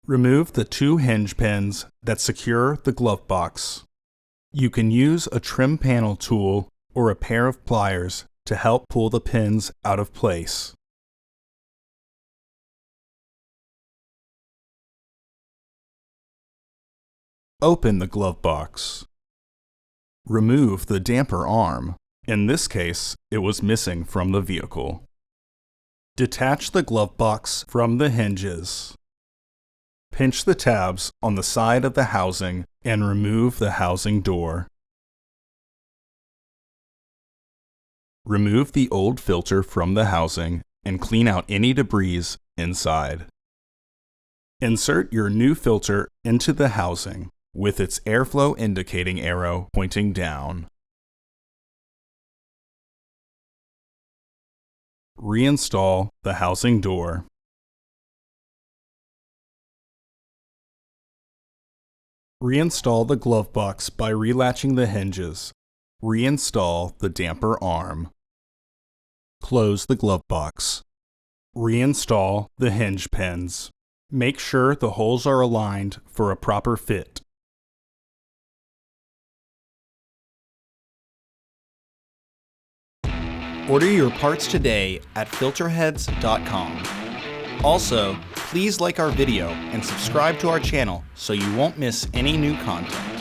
Remove the two hinge pins that secure the glove box. You can use a trim panel tool or a pair of pliers to help pull the pins out of place. Open the glove box. Remove the damper arm. In this case, it was missing from the vehicle. Detach the glove box from the hinges. Pinch the tabs on the side of the housing and remove the housing door. Remove the old filter from the housing and clean out any debris inside. Insert your new filter into the housing with its airflow indicating arrow pointing down. Reinstall the housing door. Reinstall the glove box by relatching the hinges. Reinstall the damper arm. Close the glove box. Reinstall the hinge pins. Make sure the holes are aligned for a proper fit. Order your parts today at filterheads.com. Also, please like our video and subscribe to our channel so you won't miss any new content.